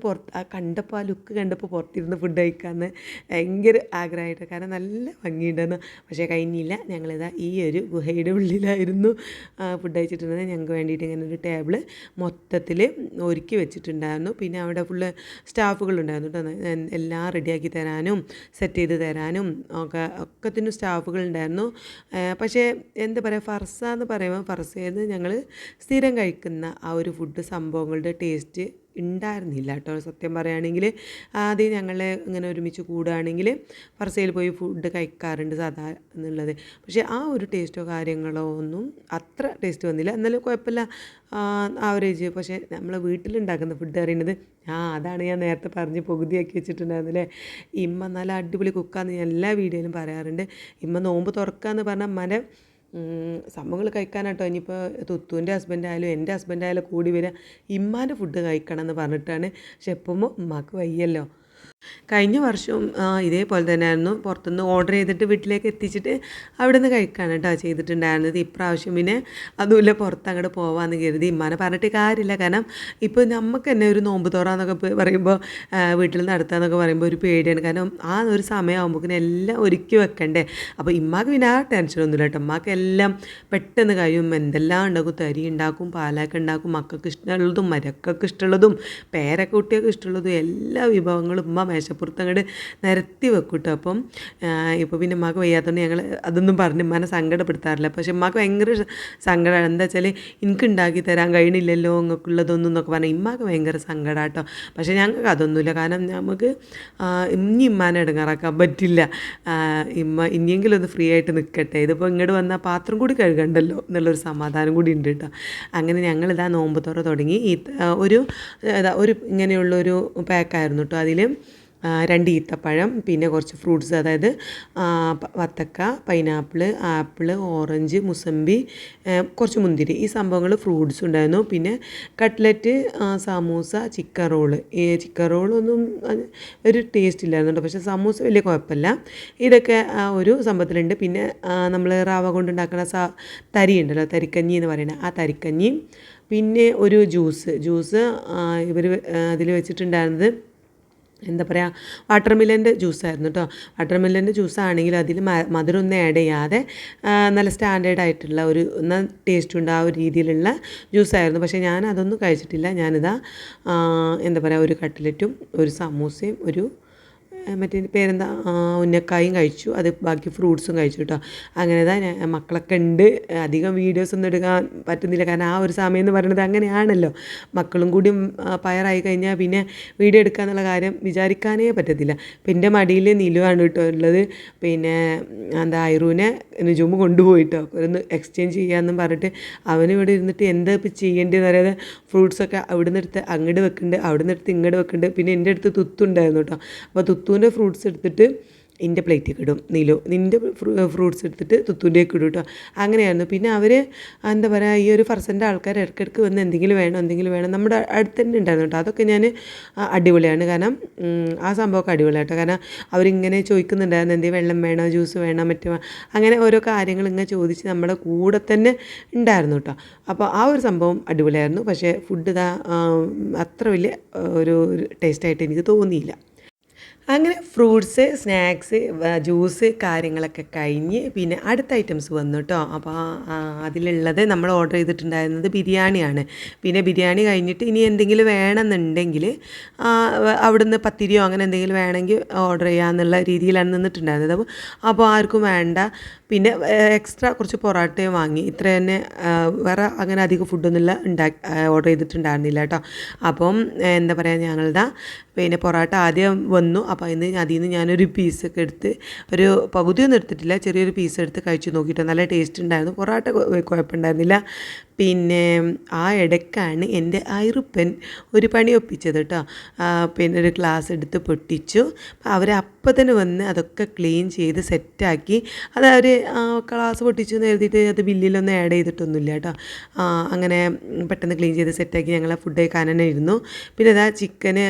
കണ്ടപ്പോൾ ആ ലുക്ക് കണ്ടപ്പോൾ പുറത്തിരുന്ന് ഫുഡ് കഴിക്കാമെന്ന് ഭയങ്കര ആഗ്രഹമായിട്ട്, കാരണം നല്ല ഭംഗിയുണ്ടെന്ന്. പക്ഷേ കഴിഞ്ഞില്ല. ഞങ്ങളിതാ ഈ ഒരു ഗുഹയുടെ ഉള്ളിലായിരുന്നു ഫുഡ് കഴിച്ചിട്ടുണ്ടെങ്കിൽ ഞങ്ങൾക്ക് വേണ്ടിയിട്ട് ഇങ്ങനെ ഒരു ടേബിള് മൊത്തത്തിൽ ഒരുക്കി വെച്ചിട്ടുണ്ടായിരുന്നു. പിന്നെ അവിടെ ഫുള്ള് സ്റ്റാഫുകളുണ്ടായിരുന്നു കേട്ടോ, എല്ലാം റെഡിയാക്കി തരാനും സെറ്റ് ചെയ്ത് തരാനും ഒക്കത്തിനും സ്റ്റാഫുകളുണ്ടായിരുന്നു. പക്ഷേ എന്താ പറയുക, ഫർസ എന്ന് പറയുമ്പോൾ ഫർസയിൽ ഞങ്ങൾ സ്ഥിരം കഴിക്കുന്ന ആ ഒരു ഫുഡ് സംഭവങ്ങളുടെ ടേസ്റ്റ് ഉണ്ടായിരുന്നില്ല കേട്ടോ. സത്യം പറയുകയാണെങ്കിൽ ആദ്യം ഞങ്ങൾ ഇങ്ങനെ ഒരുമിച്ച് കൂടുകയാണെങ്കിൽ ഫർസയിൽ പോയി ഫുഡ് കഴിക്കാറുണ്ട് സാധാരണ എന്നുള്ളത്. പക്ഷേ ആ ഒരു ടേസ്റ്റോ കാര്യങ്ങളോ ഒന്നും അത്ര ടേസ്റ്റ് വന്നില്ല. എന്നാലും കുഴപ്പമില്ല, ആവറേജ്. പക്ഷേ നമ്മൾ വീട്ടിലുണ്ടാക്കുന്ന ഫുഡ് അറിയുന്നത് അതാണ് ഞാൻ നേരത്തെ പറഞ്ഞ് പകുതിയാക്കി വെച്ചിട്ടുണ്ടായിരുന്നില്ലേ. ഇമ്മ നല്ല അടിപൊളി കുക്കാന്ന് ഞാൻ എല്ലാ വീഡിയോയിലും പറയാറുണ്ട്. ഇമ്മ നോമ്പ് തുറക്കാന്ന് പറഞ്ഞാൽ അമ്മേൻ്റെ സംഭവങ്ങൾ കഴിക്കാനാട്ടോ. ഇനിയിപ്പോൾ തുത്തുവിൻ്റെ ഹസ്ബൻഡായാലും എൻ്റെ ഹസ്ബൻഡായാലും കൂടി വരിക ഇമ്മാൻ്റെ ഫുഡ് കഴിക്കണം എന്ന് പറഞ്ഞിട്ടാണ്. പക്ഷെ എപ്പോൾ ഉമ്മാക്ക് വയ്യല്ലോ. കഴിഞ്ഞ വർഷവും ഇതേപോലെ തന്നെയായിരുന്നു, പുറത്തുനിന്ന് ഓർഡർ ചെയ്തിട്ട് വീട്ടിലേക്ക് എത്തിച്ചിട്ട് അവിടെ നിന്ന് കഴിക്കാണ് കേട്ടോ ചെയ്തിട്ടുണ്ടായിരുന്നത്. ഇപ്രാവശ്യം പിന്നെ അതുമില്ല, പുറത്ത് അങ്ങോട്ട് പോകാമെന്ന് കരുതി. ഇമ്മാനെ പറഞ്ഞിട്ട് കാര്യമില്ല. കാരണം ഇപ്പോൾ നമുക്ക് തന്നെ ഒരു നോമ്പ് തുറന്നൊക്കെ പറയുമ്പോൾ വീട്ടിൽ നടത്താമെന്നൊക്കെ പറയുമ്പോൾ ഒരു പേടിയാണ്. കാരണം ആ ഒരു സമയമാകുമ്പോൾ എല്ലാം ഒരുക്കി വെക്കണ്ടേ. അപ്പോൾ ഇമ്മാക്ക് പിന്നെ ആ ടെൻഷനൊന്നുമില്ല കേട്ടോ. ഇമ്മാക്ക് എല്ലാം പെട്ടെന്ന് കഴിയും. എന്തെല്ലാം ഉണ്ടാക്കും, തരി ഉണ്ടാക്കും, പാലൊക്കെ ഉണ്ടാക്കും, മക്കൾക്ക് ഇഷ്ടമുള്ളതും മരക്കൊക്കെ ഇഷ്ടമുള്ളതും പേരക്കുട്ടിയൊക്കെ ഇഷ്ടമുള്ളതും എല്ലാ വിഭവങ്ങളും ഉമ്മ മേശപ്പുറത്ത് അങ്ങോട്ട് നിരത്തി വെക്കും കേട്ടോ. അപ്പം ഇപ്പോൾ പിന്നെ ഉമ്മാക്ക് വയ്യാത്തതുകൊണ്ട് ഞങ്ങൾ അതൊന്നും പറഞ്ഞ് ഉമ്മാനെ സങ്കടപ്പെടുത്താറില്ല. പക്ഷെ ഉമ്മാക്ക് ഭയങ്കര സങ്കടമാണ്. എന്താ വെച്ചാൽ എനിക്ക് ഉണ്ടാക്കി തരാൻ കഴിയണില്ലല്ലോ നിങ്ങൾക്കുള്ളതൊന്നും എന്നൊക്കെ പറഞ്ഞാൽ ഇമ്മാക്ക് ഭയങ്കര സങ്കടം കേട്ടോ. പക്ഷേ ഞങ്ങൾക്ക് അതൊന്നുമില്ല. കാരണം നമുക്ക് ഇനി ഇമ്മാനെ ഇടങ്ങാറാക്കാൻ പറ്റില്ല. ഇനിയെങ്കിലും ഒന്ന് ഫ്രീ ആയിട്ട് നിൽക്കട്ടെ. ഇതിപ്പോൾ ഇങ്ങോട്ട് വന്നാൽ പാത്രം കൂടി കഴുകണ്ടല്ലോ എന്നുള്ളൊരു സമാധാനം കൂടി ഉണ്ട് കേട്ടോ. അങ്ങനെ ഞങ്ങളിതാ നോമ്പ് തുറ തുടങ്ങി. ഒരു ഇങ്ങനെയുള്ളൊരു പാക്കായിരുന്നു കേട്ടോ. അതിൽ 2 ഈത്തപ്പഴം, പിന്നെ കുറച്ച് ഫ്രൂട്ട്സ്, അതായത് വത്തക്ക, പൈനാപ്പിൾ, ആപ്പിൾ, ഓറഞ്ച്, മുസമ്പി, കുറച്ച് മുന്തിരി, ഈ സംഭവങ്ങൾ ഫ്രൂട്ട്സ് ഉണ്ടായിരുന്നു. പിന്നെ കട്ട്ലറ്റ്, സമൂസ, ചിക്കൻ റോള്. ഈ ചിക്കൻ റോളൊന്നും ഒരു ടേസ്റ്റ് ഇല്ലായിരുന്നു, പക്ഷേ സമൂസ വലിയ കുഴപ്പമില്ല. ഇതൊക്കെ ഒരു സംഭവത്തിലുണ്ട്. പിന്നെ നമ്മൾ റവ കൊണ്ടുണ്ടാക്കുന്ന തരി ഉണ്ടല്ലോ, തരിക്കഞ്ഞി എന്ന് പറയുന്നത്, ആ തരിക്കഞ്ഞിയും പിന്നെ ഒരു ജ്യൂസ് ഇവർ അതിൽ വെച്ചിട്ടുണ്ടായിരുന്നത് എന്താ പറയുക, വാട്ടർമെലൻ്റെ ജ്യൂസായിരുന്നു കേട്ടോ. വാട്ടർമെലൻ്റെ ജ്യൂസാണെങ്കിൽ അതിൽ മധുരമൊന്നും ആഡ് ചെയ്യാതെ നല്ല സ്റ്റാൻഡേർഡ് ആയിട്ടുള്ള ഒരു ടേസ്റ്റ് ഉണ്ട്, ആ ഒരു രീതിയിലുള്ള ജ്യൂസായിരുന്നു. പക്ഷേ ഞാൻ അതൊന്നും കഴിച്ചിട്ടില്ല. ഞാനിതാ എന്താ പറയുക, ഒരു കട്ട്ലറ്റും ഒരു സമൂസയും ഒരു മറ്റേ പേരെന്താ ഉന്നക്കായും കഴിച്ചു. അത് ബാക്കി ഫ്രൂട്ട്സും കഴിച്ചു കേട്ടോ. അങ്ങനെ തന്നെ മക്കളൊക്കെ ഉണ്ട്. അധികം വീഡിയോസ് ഒന്നും എടുക്കാൻ പറ്റുന്നില്ല, കാരണം ആ ഒരു സമയം എന്ന് പറയുന്നത് അങ്ങനെയാണല്ലോ. മക്കളും കൂടി പയറായി കഴിഞ്ഞാൽ പിന്നെ വീഡിയോ എടുക്കുക എന്നുള്ള കാര്യം വിചാരിക്കാനേ പറ്റത്തില്ല. അപ്പം എൻ്റെ മടിയിൽ നിലുവാണ് കേട്ടോ ഉള്ളത്. പിന്നെ എന്താ ഐറൂനെ നുജുമ് കൊണ്ടുപോയിട്ടോ ഒന്ന് എക്സ്ചേഞ്ച് ചെയ്യാമെന്നും പറഞ്ഞിട്ട് അവനിവിടെ ഇരുന്നിട്ട് എന്താ ഇപ്പം ചെയ്യേണ്ടതെന്ന് അറിയാതെ ഫ്രൂട്ട്സൊക്കെ അവിടെ നിന്ന് എടുത്ത് അങ്ങോട്ട് വെക്കുന്നുണ്ട്, അവിടെ നിന്ന് എടുത്ത് ഇങ്ങോട്ട് വെക്കുന്നുണ്ട്. പിന്നെ എൻ്റെ അടുത്ത് തുത്തുണ്ടായിരുന്നു കേട്ടോ. അപ്പോൾ തുത്തുവിൻ്റെ ഫ്രൂട്ട്സ് എടുത്തിട്ട് എൻ്റെ പ്ലേറ്റിൽ ഇടും, നീലു നിൻ്റെ ഫ്രൂട്ട്സ് എടുത്തിട്ട് തുത്തുൻ്റെയൊക്കെ ഇടും കേട്ടോ. അങ്ങനെയായിരുന്നു. പിന്നെ അവർ എന്താ പറയുക, ഈ ഒരു ഫർസൻ്റെ ആൾക്കാർ ഇടയ്ക്കിടയ്ക്ക് വന്ന് എന്തെങ്കിലും വേണം നമ്മുടെ അടുത്ത് തന്നെ ഉണ്ടായിരുന്നു കേട്ടോ. അതൊക്കെ ഞാൻ അടിപൊളിയാണ്. കാരണം ആ സംഭവമൊക്കെ അടിപൊളിയാട്ടോ. കാരണം അവരിങ്ങനെ ചോദിക്കുന്നുണ്ടായിരുന്നു എന്തെങ്കിലും വെള്ളം വേണോ, ജ്യൂസ് വേണോ, മറ്റു അങ്ങനെ ഓരോ കാര്യങ്ങൾ ഇങ്ങനെ ചോദിച്ച് നമ്മുടെ കൂടെ തന്നെ ഉണ്ടായിരുന്നു കേട്ടോ. അപ്പോൾ ആ ഒരു സംഭവം അടിപൊളിയായിരുന്നു. പക്ഷേ ഫുഡ് അത്ര വലിയ ഒരു ടേസ്റ്റായിട്ട് എനിക്ക് തോന്നിയില്ല. അങ്ങനെ ഫ്രൂട്ട്സ്, സ്നാക്സ്, ജ്യൂസ് കാര്യങ്ങളൊക്കെ കഴിഞ്ഞ് പിന്നെ അടുത്ത ഐറ്റംസ് വന്നു കേട്ടോ. അപ്പോൾ അതിലുള്ളത് നമ്മൾ ഓർഡർ ചെയ്തിട്ടുണ്ടായിരുന്നത് ബിരിയാണിയാണ്. പിന്നെ ബിരിയാണി കഴിഞ്ഞിട്ട് ഇനി എന്തെങ്കിലും വേണമെന്നുണ്ടെങ്കിൽ അവിടുന്ന് പത്തിരിയോ അങ്ങനെ എന്തെങ്കിലും വേണമെങ്കിൽ ഓർഡർ ചെയ്യാമെന്നുള്ള രീതിയിലാണ് നിന്നിട്ടുണ്ടായിരുന്നത്. അപ്പോൾ ആർക്കും വേണ്ട. പിന്നെ എക്സ്ട്രാ കുറച്ച് പൊറോട്ടയും വാങ്ങി. ഇത്ര തന്നെ, വേറെ അങ്ങനെ അധികം ഫുഡൊന്നുമില്ല ഓർഡർ ചെയ്തിട്ടുണ്ടായിരുന്നില്ല കേട്ടോ. അപ്പം എന്താ പറയുക, ഞങ്ങളുടെ പിന്നെ പൊറോട്ട ആദ്യം വന്നു. അപ്പോൾ അതിൽ നിന്ന് ഞാനൊരു പീസൊക്കെ എടുത്ത്, ഒരു പകുതിയൊന്നും എടുത്തിട്ടില്ല, ചെറിയൊരു പീസ് എടുത്ത് കഴിച്ച് നോക്കിയിട്ട് നല്ല ടേസ്റ്റ് ഉണ്ടായിരുന്നു. പൊറോട്ട കുഴപ്പമുണ്ടായിരുന്നില്ല. പിന്നെ ആ ഇടയ്ക്കാണ് എൻ്റെ ഐറുപ്പൻ ഒരു പണി ഒപ്പിച്ചത് കേട്ടോ. പിന്നെ ഒരു ഗ്ലാസ് എടുത്ത് പൊട്ടിച്ചു. അവർ അപ്പം തന്നെ വന്ന് അതൊക്കെ ക്ലീൻ ചെയ്ത് സെറ്റാക്കി. അത് അവർ ഗ്ലാസ് പൊട്ടിച്ചു എന്ന് എഴുതിയിട്ട് അത് ബില്ലിലൊന്നും ആഡ് ചെയ്തിട്ടൊന്നുമില്ല കേട്ടോ. അങ്ങനെ പെട്ടെന്ന് ക്ലീൻ ചെയ്ത് സെറ്റാക്കി ഞങ്ങൾ ഫുഡ് കഴിക്കാൻ തന്നെ ഇരുന്നു. പിന്നെ ഇതാ ചിക്കന്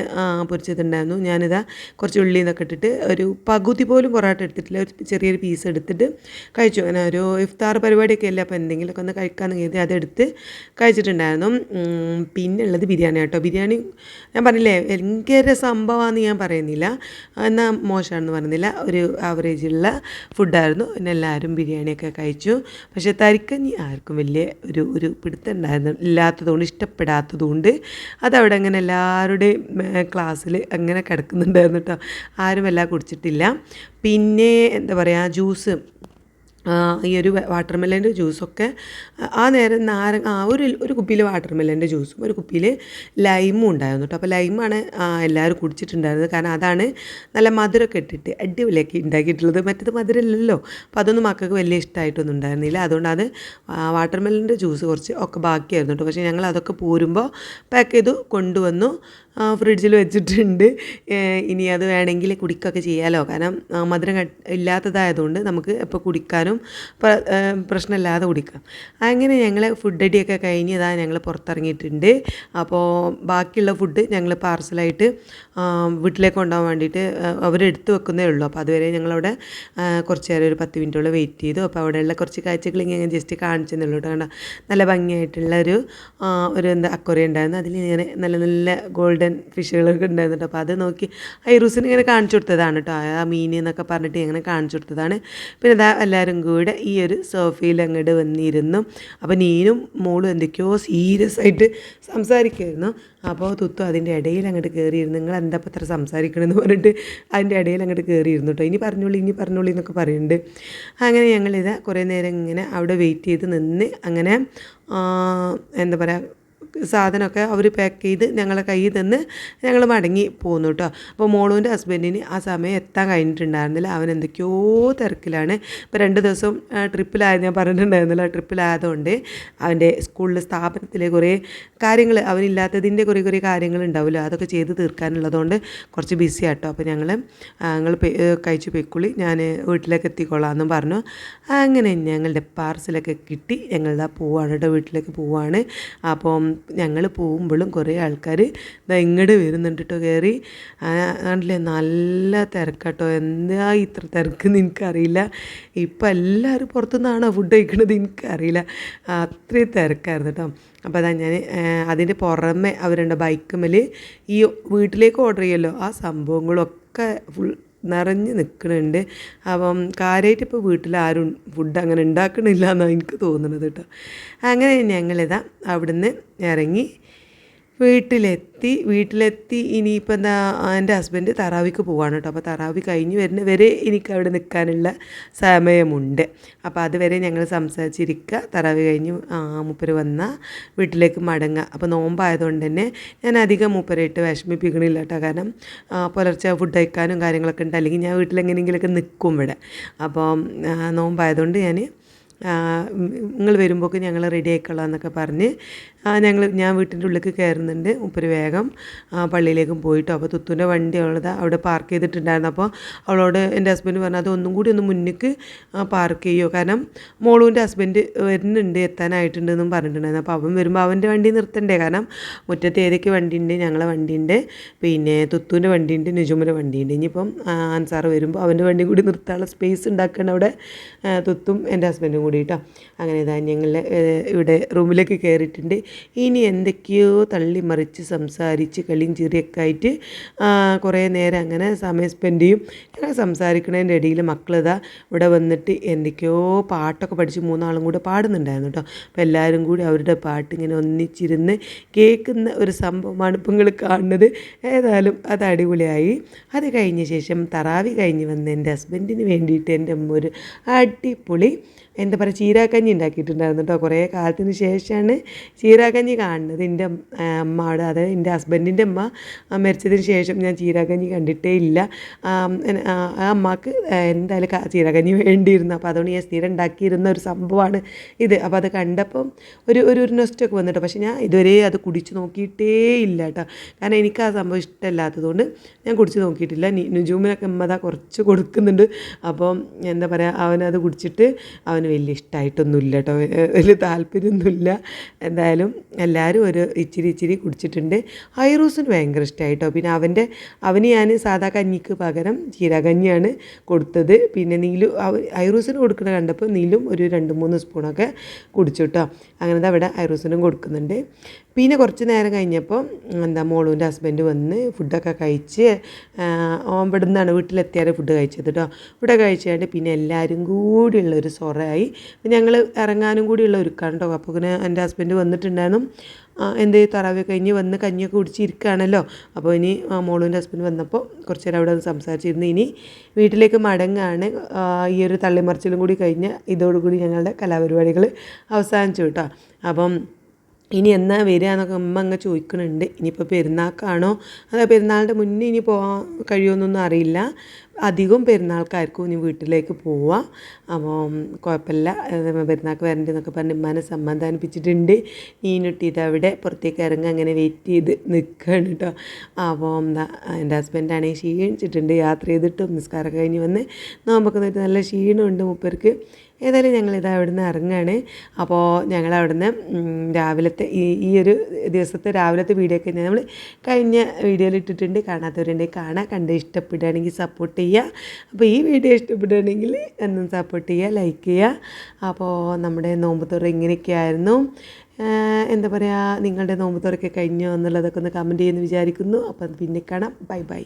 പൊരിച്ചതുണ്ടായിരുന്നു. ഞാനിതാ കുറച്ച് ഉള്ളി എന്നൊക്കെ ഇട്ടിട്ട് ഒരു പകുതി പോലും പൊറോട്ട എടുത്തിട്ടില്ല, ഒരു ചെറിയൊരു പീസ് എടുത്തിട്ട് കഴിച്ചു. അങ്ങനെ ഒരു ഇഫ്താർ പരിപാടിയൊക്കെ അല്ലേ, അപ്പോൾ എന്തെങ്കിലുമൊക്കെ ഒന്ന് കഴിക്കാമെന്ന് കരുതി അതെടുത്ത് കഴിച്ചിട്ടുണ്ടായിരുന്നു. പിന്നെ ഉള്ളത് ബിരിയാണി കേട്ടോ. ബിരിയാണി ഞാൻ പറഞ്ഞില്ലേ ഭയങ്കര സംഭവമാണെന്ന് ഞാൻ പറയുന്നില്ല, എന്നാൽ മോശമാണെന്ന് പറയുന്നില്ല, ഒരു ആവറേജുള്ള ഫുഡായിരുന്നു. പിന്നെ എല്ലാവരും ബിരിയാണിയൊക്കെ കഴിച്ചു. പക്ഷേ തരിക്കഞ്ഞി ആർക്കും വലിയ ഒരു പിടുത്തം ഉണ്ടായിരുന്നു ഇല്ലാത്തതുകൊണ്ട്, ഇഷ്ടപ്പെടാത്തതുകൊണ്ട് അതവിടെ അങ്ങനെ എല്ലാവരുടെയും ക്ലാസ്സിൽ അങ്ങനെ കിടക്കുന്നുണ്ടായിരുന്നു കേട്ടോ. ആരും എല്ലാം കുടിച്ചിട്ടില്ല. പിന്നെ എന്താ പറയുക, ജ്യൂസ്, ഈ ഒരു വാട്ടർമെലൻ്റെ ജ്യൂസൊക്കെ ആ നേരം ഒരു കുപ്പിയിൽ വാട്ടർമെലൻ്റെ ജ്യൂസും ഒരു കുപ്പിയിൽ ലൈമും ഉണ്ടായിരുന്നു കേട്ടോ. അപ്പോൾ ലൈമാണ് എല്ലാവരും കുടിച്ചിട്ടുണ്ടായിരുന്നത്. കാരണം അതാണ് നല്ല മധുരമൊക്കെ ഇട്ടിട്ട് അടിപൊളിയാക്കി ഉണ്ടാക്കിയിട്ടുള്ളത്. മറ്റത് മധുരമില്ലല്ലോ, അപ്പോൾ അതൊന്നും മക്കൾക്ക് വലിയ ഇഷ്ടമായിട്ടൊന്നും ഉണ്ടായിരുന്നില്ല. അതുകൊണ്ട് അത് വാട്ടർമെലൻ്റെ ജ്യൂസ് കുറച്ച് ഒക്കെ ബാക്കിയായിരുന്നു കേട്ടോ. പക്ഷേ ഞങ്ങൾ അതൊക്കെ പോരുമ്പോൾ പാക്ക് ചെയ്തു കൊണ്ടുവന്നു, ഫ്രിഡ്ജിൽ വെച്ചിട്ടുണ്ട്. ഇനി അത് വേണമെങ്കിൽ കുടിക്കുകയൊക്കെ ചെയ്യാമല്ലോ. കാരണം മധുരം ഇല്ലാത്തതായതുകൊണ്ട് നമുക്ക് ഇപ്പോൾ കുടിക്കാനും പ്രശ്നമില്ലാതെ കുടിക്കാം. അങ്ങനെ ഞങ്ങൾ ഫുഡ് അടിയൊക്കെ കഴിഞ്ഞ് ഇതാ ഞങ്ങൾ പുറത്തിറങ്ങിയിട്ടുണ്ട്. അപ്പോൾ ബാക്കിയുള്ള ഫുഡ് ഞങ്ങൾ പാർസലായിട്ട് വീട്ടിലേക്ക് കൊണ്ടുപോകാൻ വേണ്ടിയിട്ട് അവരെടുത്ത് വെക്കുന്നേ ഉള്ളൂ. അപ്പോൾ അതുവരെ ഞങ്ങളവിടെ കുറച്ച് നേരം ഒരു 10 മിനിറ്റോളം വെയിറ്റ് ചെയ്തു. അപ്പോൾ അവിടെയുള്ള കുറച്ച് കാഴ്ചകൾ ഇങ്ങനെ ജസ്റ്റ് കാണിച്ചെന്നേ ഉള്ളൂ കേട്ടോ. കണ്ടോ, നല്ല ഭംഗിയായിട്ടുള്ള ഒരു എന്താ അക്വേറിയം ഉണ്ടായിരുന്നു. അതിൽ ഇങ്ങനെ നല്ല നല്ല ഗോൾഡൻ ഫിഷുകളൊക്കെ ഉണ്ടായിരുന്നു. അപ്പോൾ അത് നോക്കി ഐറൂസിന് ഇങ്ങനെ കാണിച്ചു കൊടുത്തതാണ് കേട്ടോ. ആ മീൻ എന്നൊക്കെ പറഞ്ഞിട്ട് ഇങ്ങനെ കാണിച്ചു കൊടുത്തതാണ്. പിന്നെ ഇതാ എല്ലാവരും കൂടെ ഈ ഒരു സോഫയിൽ അങ്ങോട്ട് വന്നിരുന്നു. അപ്പോൾ നീനും മോളും എന്തൊക്കെയോ സീരിയസ് ആയിട്ട് സംസാരിക്കുമായിരുന്നു. അപ്പോൾ തുത്തു അതിൻ്റെ ഇടയിൽ അങ്ങോട്ട് കയറിയിരുന്നു. നിങ്ങൾ എന്താ ഇത്ര സംസാരിക്കണമെന്ന് പറഞ്ഞിട്ട് അതിൻ്റെ ഇടയിൽ അങ്ങോട്ട് കയറിയിരുന്നു കേട്ടോ. ഇനി പറഞ്ഞോളി എന്നൊക്കെ പറയുന്നുണ്ട്. അങ്ങനെ ഞങ്ങളിത് കുറേ നേരം ഇങ്ങനെ അവിടെ വെയിറ്റ് ചെയ്ത് നിന്ന് അങ്ങനെ എന്താ പറയുക, സാധനമൊക്കെ അവർ പാക്ക് ചെയ്ത് ഞങ്ങളെ കയ്യിൽ തന്ന് ഞങ്ങൾ മടങ്ങി പോന്നു കേട്ടോ. അപ്പോൾ മോളുവിൻ്റെ ഹസ്ബൻഡിന് ആ സമയം എത്താൻ കഴിഞ്ഞിട്ടുണ്ടായിരുന്നില്ല. അവൻ എന്തൊക്കെയോ തിരക്കിലാണ്. ഇപ്പോൾ 2 ദിവസം ട്രിപ്പിലായത് ഞാൻ പറഞ്ഞിട്ടുണ്ടായിരുന്നില്ല. ട്രിപ്പിലായതുകൊണ്ട് അവൻ്റെ സ്കൂളിൽ സ്ഥാപനത്തിലെ കുറേ കാര്യങ്ങൾ, അവനില്ലാത്തതിൻ്റെ കുറേ കാര്യങ്ങൾ ഉണ്ടാവില്ല, അതൊക്കെ ചെയ്ത് തീർക്കാനുള്ളതുകൊണ്ട് കുറച്ച് ബിസി ആട്ടോ. അപ്പോൾ ഞങ്ങൾ കഴിച്ചു പോയിക്കുള്ളി, ഞാൻ വീട്ടിലേക്ക് എത്തിക്കൊള്ളാമെന്നും പറഞ്ഞു. അങ്ങനെ ഞങ്ങളുടെ പാർസലൊക്കെ കിട്ടി. ഞങ്ങളിതാ പോവാണ് കേട്ടോ, വീട്ടിലേക്ക് പോവാണ്. അപ്പം ഞങ്ങൾ പോകുമ്പോഴും കുറേ ആൾക്കാർ ഇങ്ങോട്ട് വരുന്നുണ്ട് കേട്ടോ. കയറി കണ്ടില്ലേ, നല്ല തിരക്കാട്ടോ. എന്താ ഇത്ര തിരക്കെന്ന് എനിക്കറിയില്ല. ഇപ്പം എല്ലാവരും പുറത്തുനിന്നാണോ ഫുഡ് കഴിക്കണത് എനിക്കറിയില്ല, അത്രയും തിരക്കായിരുന്നു കേട്ടോ. അപ്പോൾ അതാ ഞാൻ അതിൻ്റെ പുറമെ അവരുടെ ബൈക്കുമ്മൽ ഈ വീട്ടിലേക്ക് ഓർഡർ ചെയ്യുമല്ലോ ആ സംഭവങ്ങളൊക്കെ ഫുൾ നിറഞ്ഞ് നിൽക്കുന്നുണ്ട്. അപ്പം കാര്യമായിട്ട് ഇപ്പോൾ വീട്ടിലാരും ഫുഡ് അങ്ങനെ ഉണ്ടാക്കണില്ല എന്നാണ് എനിക്ക് തോന്നുന്നത് കേട്ടോ. അങ്ങനെ ഞങ്ങളിതാ അവിടുന്ന് ഇറങ്ങി വീട്ടിലെത്തി ഇനിയിപ്പോൾ എന്താ, എൻ്റെ ഹസ്ബൻഡ് തറാവിക്ക് പോവാണ് കേട്ടോ. അപ്പോൾ തറാവി കഴിഞ്ഞ് വരുന്ന വരെ എനിക്ക് അവിടെ നിൽക്കാനുള്ള സമയമുണ്ട്. അപ്പോൾ അതുവരെ ഞങ്ങൾ സംസാരിച്ചിരിക്കുക. തറാവി കഴിഞ്ഞ് മൂപ്പര് വന്നാൽ വീട്ടിലേക്ക് മടങ്ങുക. അപ്പോൾ നോമ്പായതുകൊണ്ട് തന്നെ ഞാൻ അധികം മൂപ്പരായിട്ട് വിഷമിപ്പിക്കണില്ല കേട്ടോ. കാരണം പുലർച്ചെ ഫുഡ് കഴിക്കാനും കാര്യങ്ങളൊക്കെ ഉണ്ട്, അല്ലെങ്കിൽ ഞാൻ വീട്ടിലെങ്ങനെയെങ്കിലുമൊക്കെ നിൽക്കും ഇവിടെ. അപ്പോൾ നോമ്പായതുകൊണ്ട് ഞാൻ നിങ്ങൾ വരുമ്പോഴേക്ക് ഞങ്ങൾ റെഡി ആയിക്കൊള്ളാം എന്നൊക്കെ പറഞ്ഞ് ഞാൻ വീട്ടിൻ്റെ ഉള്ളിലേക്ക് കയറുന്നുണ്ട്. മൂപ്പര് വേഗം പള്ളിയിലേക്കും പോയിട്ടോ. അപ്പോൾ തുത്തുൻ്റെ വണ്ടി അവിടെ പാർക്ക് ചെയ്തിട്ടുണ്ടായിരുന്നു. അപ്പോൾ അവളോട് എൻ്റെ ഹസ്ബൻഡ് പറഞ്ഞു അത് ഒന്നും കൂടി ഒന്ന് മുന്നിലേക്ക് പാർക്ക് ചെയ്യുമോ, കാരണം മോളുവിൻ്റെ ഹസ്ബൻഡ് വരുന്നുണ്ട്, എത്താനായിട്ടുണ്ടെന്നും പറഞ്ഞിട്ടുണ്ടായിരുന്നു. അപ്പോൾ അവൻ വരുമ്പോൾ അവൻ്റെ വണ്ടി നിർത്തണ്ടേ, കാരണം മുറ്റത്ത് ഏതൊക്കെ വണ്ടിയുണ്ട്, ഞങ്ങളെ വണ്ടിയുണ്ട്, പിന്നെ തുത്തുവിൻ്റെ വണ്ടിയുണ്ട്, നിജുമിൻ്റെ വണ്ടിയുണ്ട്. ഇനിയിപ്പം അൻസാറ് വരുമ്പോൾ അവൻ്റെ വണ്ടി കൂടി നിർത്താനുള്ള സ്പേസ് ഉണ്ടാക്കണം അവിടെ തുത്തും എൻ്റെ ഹസ്ബൻഡും കൂടി കേട്ടോ. അങ്ങനെ ഇതാ ഞങ്ങൾ ഇവിടെ റൂമിലേക്ക് കയറിയിട്ടുണ്ട്. ഇനി എന്തൊക്കെയോ തള്ളി മറിച്ച് സംസാരിച്ച് കളിയും ചിരിയൊക്കെ ആയിട്ട് കുറേ നേരം അങ്ങനെ സമയം സ്പെൻഡ് ചെയ്യും. ഞങ്ങൾ സംസാരിക്കുന്നതിൻ്റെ ഇടയിൽ മക്കളിതാ ഇവിടെ വന്നിട്ട് എന്തൊക്കെയോ പാട്ടൊക്കെ പഠിച്ച് 3 ആളും കൂടെ പാടുന്നുണ്ടായിരുന്നു കേട്ടോ. അപ്പോൾ എല്ലാവരും കൂടി അവരുടെ പാട്ട് ഇങ്ങനെ ഒന്നിച്ചിരുന്ന് കേൾക്കുന്ന ഒരു സംഭവമാണ് ഇപ്പം നിങ്ങൾ കാണുന്നത്. ഏതായാലും അത് അടിപൊളിയായി. അത് കഴിഞ്ഞ ശേഷം തറാവി കഴിഞ്ഞ് വന്ന് എൻ്റെ ഹസ്ബൻഡിന് വേണ്ടിയിട്ട് എൻ്റെ അമ്മ ഒരു അടിപൊളി എന്താ പറയുക ചീരാക്കഞ്ഞി ഉണ്ടാക്കിയിട്ടുണ്ടായിരുന്നു കേട്ടോ. കുറേ കാലത്തിന് ശേഷമാണ് ചീരാക്കഞ്ഞി കാണുന്നത്. എൻ്റെ അമ്മയുടെ, അതായത് എൻ്റെ ഹസ്ബൻഡിൻ്റെ അമ്മ മരിച്ചതിന് ശേഷം ഞാൻ ചീരാക്കഞ്ഞി കണ്ടിട്ടേ ഇല്ല. ആ അമ്മക്ക് എന്തായാലും ചീരാക്കഞ്ഞി വേണ്ടിയിരുന്നു. അപ്പോൾ അതുകൊണ്ട് ഞാൻ സ്ഥിരം ഉണ്ടാക്കിയിരുന്ന ഒരു സംഭവമാണ് ഇത്. അപ്പോൾ അത് കണ്ടപ്പം ഒരു നൊസ്റ്റൊക്കെ വന്നിട്ടോ. പക്ഷേ ഞാൻ ഇതുവരെ അത് കുടിച്ച് നോക്കിയിട്ടേ ഇല്ല കേട്ടോ. കാരണം എനിക്ക് ആ സംഭവം ഇഷ്ടമല്ലാത്തതുകൊണ്ട് ഞാൻ കുടിച്ച് നോക്കിയിട്ടില്ല. നുജൂമിനൊക്കെ അമ്മ അതാ കുറച്ച് കൊടുക്കുന്നുണ്ട്. അപ്പം എന്താ പറയുക, അവനത് കുടിച്ചിട്ട് അവന് വലിയ ഇഷ്ടമായിട്ടൊന്നുമില്ല കേട്ടോ, വലിയ താല്പര്യമൊന്നുമില്ല. എന്തായാലും എല്ലാവരും ഒരു ഇച്ചിരി കുടിച്ചിട്ടുണ്ട്. ഐറൂസിന് ഭയങ്കര ഇഷ്ടമായിട്ടോ. പിന്നെ അവന് ഞാൻ സാധാ കഞ്ഞിക്ക് പകരം ചീരകഞ്ഞിയാണ് കൊടുത്തത്. പിന്നെ ഐറൂസിന് കൊടുക്കണ കണ്ടപ്പോൾ നീലും ഒരു 2-3 സ്പൂണൊക്കെ കുടിച്ചു കേട്ടോ. അങ്ങനെ അവിടെ ഐറൂസിനും കൊടുക്കുന്നുണ്ട്. പിന്നെ കുറച്ച് നേരം കഴിഞ്ഞപ്പോൾ മോളുവിൻ്റെ ഹസ്ബൻഡ് വന്ന് ഫുഡൊക്കെ കഴിച്ച് ഇവിടെ നിന്നാണ് വീട്ടിലെത്തിയാൽ ഫുഡ് കഴിച്ചത് കേട്ടോ. ഫുഡ് കഴിച്ചാണ്ട് പിന്നെ എല്ലാവരും കൂടിയുള്ളൊരു സൊറയായി. ഞങ്ങൾ ഇറങ്ങാനും കൂടിയുള്ള ഒരുക്കാണ് കേട്ടോ. അപ്പോൾ പിന്നെ എൻ്റെ ഹസ്ബൻഡ് വന്നിട്ടുണ്ടായിരുന്നു. എന്ത് തറാവി കഴിഞ്ഞ് വന്ന് കഞ്ഞിയൊക്കെ കുടിച്ചിരിക്കുകയാണല്ലോ. അപ്പോൾ ഇനി മോളുവിൻ്റെ ഹസ്ബൻഡ് വന്നപ്പോൾ കുറച്ച് നേരം അവിടെ സംസാരിച്ചിരുന്നു. ഇനി വീട്ടിലേക്ക് മടങ്ങാണ്. ഈ ഒരു തള്ളിമറിച്ചിലും കൂടി കഴിഞ്ഞ് ഇതോടുകൂടി ഞങ്ങളുടെ കലാപരിപാടികൾ അവസാനിച്ചു കേട്ടോ. അപ്പം ഇനി എന്നാ വരിക എന്നൊക്കെ അമ്മ അങ്ങ് ചോദിക്കുന്നുണ്ട്. ഇനിയിപ്പോൾ പെരുന്നാൾക്കാണോ അതോ പെരുന്നാളിൻ്റെ മുന്നേ ഇനി പോകാൻ കഴിയുമെന്നൊന്നും അറിയില്ല. അധികം പെരുന്നാൾക്കാർക്കും ഇനി വീട്ടിലേക്ക് പോവാം. അപ്പോൾ കുഴപ്പമില്ല, പെരുന്നാൾക്ക് വരണ്ടെന്നൊക്കെ പറഞ്ഞ് ഉമ്മാനെ സമാധാനിപ്പിച്ചിട്ടുണ്ട്. നീനുട്ടിയിട്ട് അവിടെ പുറത്തേക്ക് ഇറങ്ങി അങ്ങനെ വെയിറ്റ് ചെയ്ത് നിൽക്കുകയാണ് കേട്ടോ. അപ്പോൾ എൻ്റെ ഹസ്ബൻഡാണെങ്കിൽ ക്ഷീണിച്ചിട്ടുണ്ട്, യാത്ര ചെയ്തിട്ടും നിസ്കാരം കഴിഞ്ഞ് വന്ന് നോമ്പൊക്കെ നോക്കിയിട്ട് നല്ല ക്ഷീണമുണ്ട് മൂപ്പർക്ക്. ഏതായാലും ഞങ്ങളിത് അവിടെ നിന്ന് ഇറങ്ങുകയാണ്. അപ്പോൾ ഞങ്ങളവിടുന്ന് രാവിലത്തെ ഈ ഒരു ദിവസത്തെ രാവിലത്തെ വീഡിയോ ഒക്കെ നമ്മൾ കഴിഞ്ഞ വീഡിയോയിൽ ഇട്ടിട്ടുണ്ട്. കാണാത്തവരുണ്ടെങ്കിൽ കാണാൻ കണ്ട് ഇഷ്ടപ്പെടുകയാണെങ്കിൽ സപ്പോർട്ട് ചെയ്യുക. അപ്പോൾ ഈ വീഡിയോ ഇഷ്ടപ്പെടുകയാണെങ്കിൽ എന്നും സപ്പോർട്ട് ചെയ്യുക, ലൈക്ക് ചെയ്യുക. അപ്പോൾ നമ്മുടെ നോമ്പ് തുറ ഇങ്ങനെയൊക്കെയായിരുന്നു. എന്താ പറയുക, നിങ്ങളുടെ നോമ്പ് തുറയൊക്കെ കഴിഞ്ഞോ എന്നുള്ളതൊക്കെ ഒന്ന് കമൻറ്റ് ചെയ്യുമെന്ന് വിചാരിക്കുന്നു. അപ്പം പിന്നെ കാണാം. Bye bye.